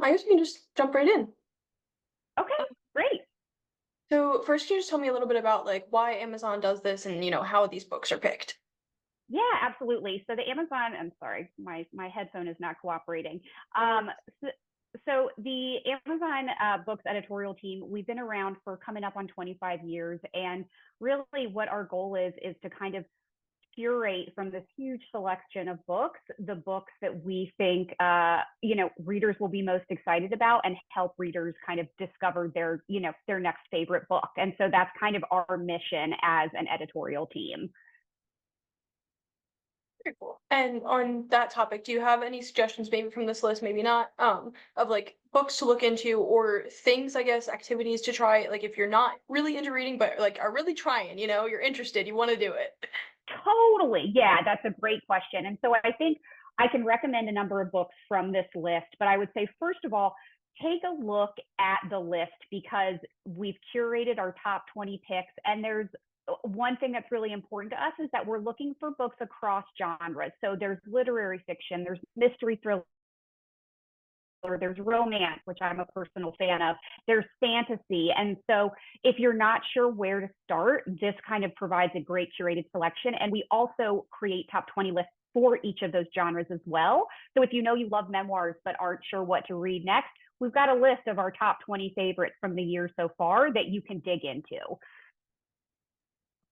I guess we can just jump right in. Okay, Uh, great. So first, can you just tell me a little bit about like why Amazon does this and how these books are picked? Yeah, absolutely. So the Amazon, I'm sorry, my headphone is not cooperating. No Um, worries. so, so the Amazon Books editorial team, we've been around for coming up on 25 years, and really, what our goal is to kind of curate from this huge selection of books the books that we think readers will be most excited about and help readers kind of discover their next favorite book. And so that's kind of our mission as an editorial team. Very cool. And on that topic, do you have any suggestions, maybe from this list, maybe not, of like books to look into or things, I guess, activities to try? Like if you're not really into reading, but like are really trying, you're interested, you want to do it. Totally. Yeah, that's a great question. And so I think I can recommend a number of books from this list, but I would say, first of all, take a look at the list because we've curated our top 20 picks. And there's one thing that's really important to us is that we're looking for books across genres. So there's literary fiction, there's mystery thriller, there's romance, which I'm a personal fan of, there's fantasy. And so if you're not sure where to start, this kind of provides a great curated selection. And we also create top 20 lists for each of those genres as well. So if you know you love memoirs but aren't sure what to read next, we've got a list of our top 20 favorites from the year so far that you can dig into.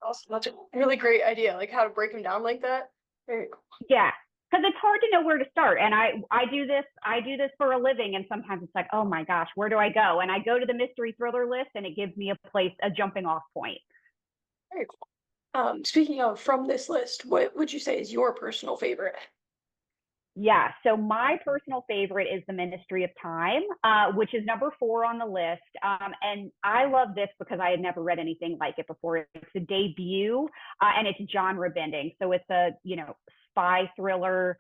Also, that's a really great idea, like how to break them down like that. Very cool. Yeah, because it's hard to know where to start. And I do this for a living, and sometimes it's like, oh my gosh, where do I go? And I go to the mystery thriller list, and it gives me a jumping off point. Very cool. Speaking of from this list, what would you say is your personal favorite? Yeah, so my personal favorite is The Ministry of Time, which is number 4 on the list. And I love this because I had never read anything like it before. It's a debut, and it's genre bending. So it's a spy thriller,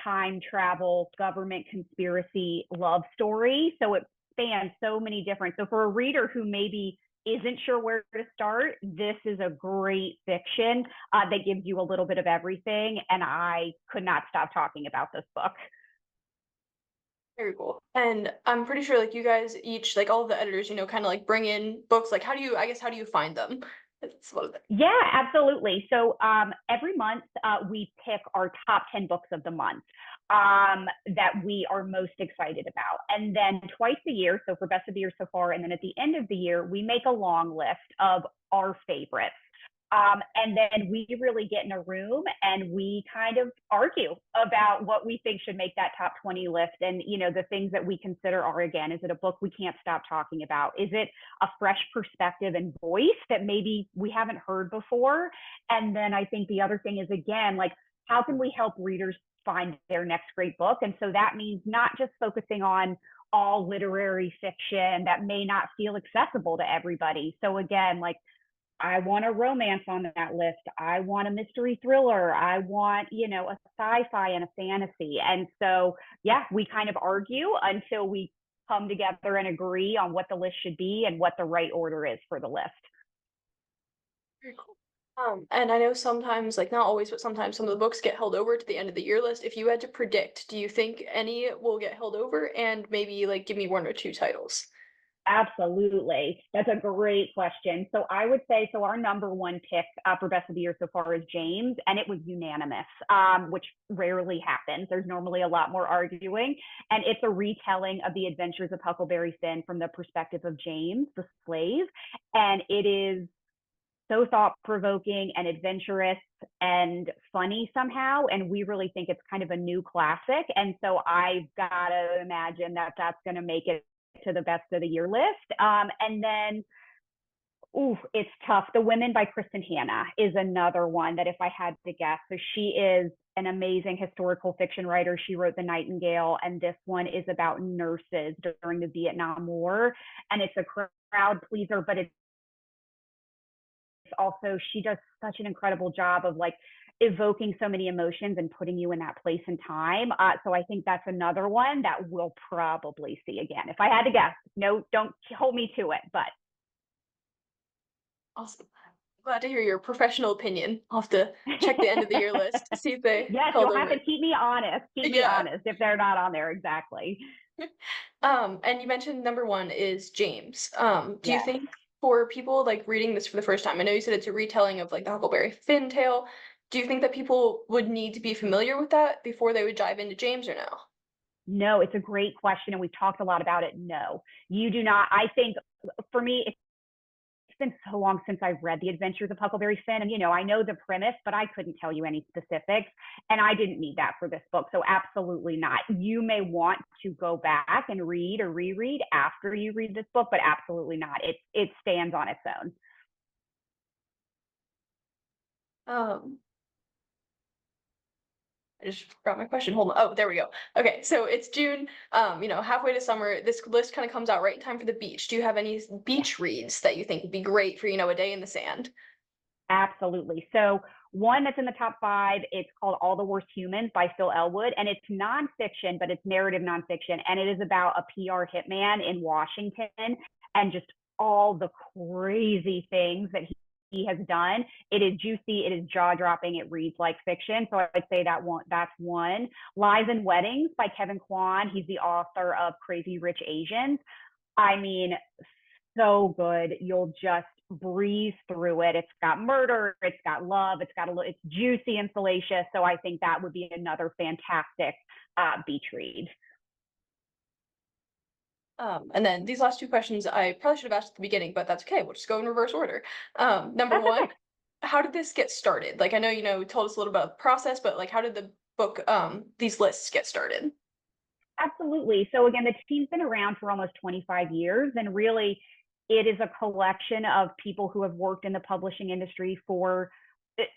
time travel, government conspiracy love story. So it spans so many different. So for a reader who maybe isn't sure where to start, this is a great fiction that gives you a little bit of everything. And I could not stop talking about this book. Very cool. And I'm pretty sure like you guys each, like all of the editors, kind of like bring in books. Like how do you find them? That's one of the Yeah, absolutely. So every month we pick our top 10 books of the month that we are most excited about. And then twice a year, so for best of the year so far, and then at the end of the year, we make a long list of our favorites. And then we really get in a room and we kind of argue about what we think should make that top 20 list. And, the things that we consider are, again, is it a book we can't stop talking about? Is it a fresh perspective and voice that maybe we haven't heard before? And then I think the other thing is, again, like, how can we help readers find their next great book? And so that means not just focusing on all literary fiction that may not feel accessible to everybody. So again, like, I want a romance on that list. I want a mystery thriller. I want, a sci-fi and a fantasy. And so, yeah, we kind of argue until we come together and agree on what the list should be and what the right order is for the list. very cool. And I know sometimes, like not always, but sometimes some of the books get held over to the end of the year list. If you had to predict, do you think any will get held over? And maybe like give me one or two titles. Absolutely. That's a great question. So I would say, so our number one pick for best of the year so far is James, and it was unanimous, which rarely happens. There's normally a lot more arguing. And it's a retelling of the adventures of Huckleberry Finn from the perspective of James, the slave. And it is so thought provoking and adventurous and funny somehow. And we really think it's kind of a new classic. And so I've got to imagine that that's going to make it to the best of the year list. And then, ooh, it's tough. The Women by Kristen Hanna is another one that if I had to guess, so she is an amazing historical fiction writer. She wrote The Nightingale, and this one is about nurses during the Vietnam War. And it's a crowd pleaser, but it's also, she does such an incredible job of like evoking so many emotions and putting you in that place and time. So I think that's another one that we'll probably see again. If I had to guess, no, don't hold me to it, but Awesome. Glad to hear your professional opinion. I'll have to check the end of the year list to see if they yes, held you'll have over. to keep me honest. Keep me Yeah. honest if they're not on there exactly. And you mentioned number one is James. Do you Yes. think for people like reading this for the first time, I know you said it's a retelling of like the Huckleberry Finn tale. Do you think that people would need to be familiar with that before they would dive into James or no? No, it's a great question, and we've talked a lot about it. No, you do not. I think for me, it's been so long since I've read The Adventures of Huckleberry Finn. And, I know the premise, but I couldn't tell you any specifics. And I didn't need that for this book. So, absolutely not. You may want to go back and read or reread after you read this book, but absolutely not. It stands on its own. Um, I just forgot my question. Hold on. Oh, there we go. Okay, so it's June. Halfway to summer. This list kind of comes out right in time for the beach. Do you have any Yeah. beach reads that you think would be great for a day in the sand? Absolutely. So one that's in the top five, it's called All the Worst Humans by Phil Elwood, and it's nonfiction, but it's narrative nonfiction, and it is about a PR hitman in Washington and just all the crazy things that he has done. It is juicy, it is jaw dropping, it reads like fiction. So I'd say that's one. Lies and Weddings by Kevin Kwan. He's the author of Crazy Rich Asians. I mean, so good. You'll just breeze through it. It's got murder, it's got love, it's juicy and salacious. So I think that would be another fantastic beach read. And then these last two questions I probably should have asked at the beginning, but that's okay. We'll just go in reverse order. Number That's one, okay. how did this get started? Like I know told us a little about the process, but like how did the book these lists get started? Absolutely. So again, the team's been around for almost 25 years, and really, it is a collection of people who have worked in the publishing industry for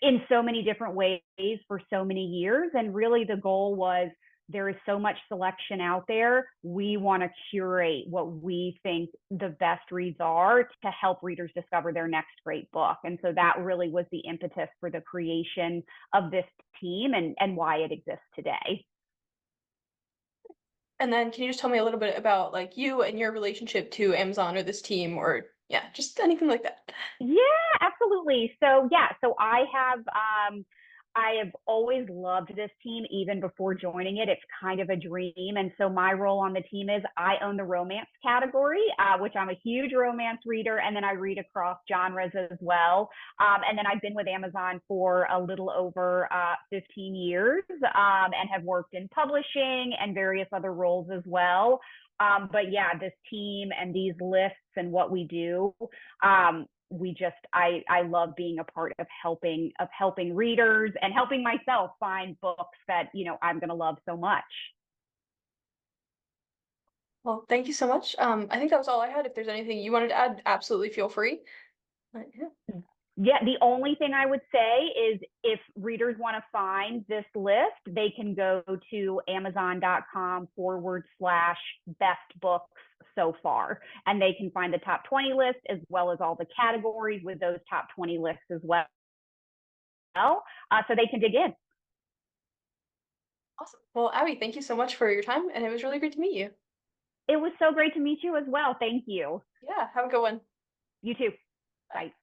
in so many different ways for so many years. And really, the goal was there is so much selection out there. We want to curate what we think the best reads are to help readers discover their next great book. And so that really was the impetus for the creation of this team and why it exists today. And then can you just tell me a little bit about like you and your relationship to Amazon or this team or yeah, just anything like that? Yeah, absolutely. I have always loved this team even before joining it. It's kind of a dream. And so my role on the team is I own the romance category, which I'm a huge romance reader. And then I read across genres as well. And then I've been with Amazon for a little over 15 years and have worked in publishing and various other roles as well. But yeah, this team and these lists and what we do, I love being a part of helping readers and helping myself find books that I'm going to love so much. Well, thank you so much. I think that was all I had. If there's anything you wanted to add, absolutely feel free. But, yeah. Yeah, the only thing I would say is if readers want to find this list, they can go to amazon.com/best books so far. And they can find the top 20 list as well as all the categories with those top 20 lists as well. So they can dig in. Awesome. Well, Abby, thank you so much for your time, and it was really great to meet you. It was so great to meet you as well. Thank you. Yeah, have a good one. You too. Bye. Bye.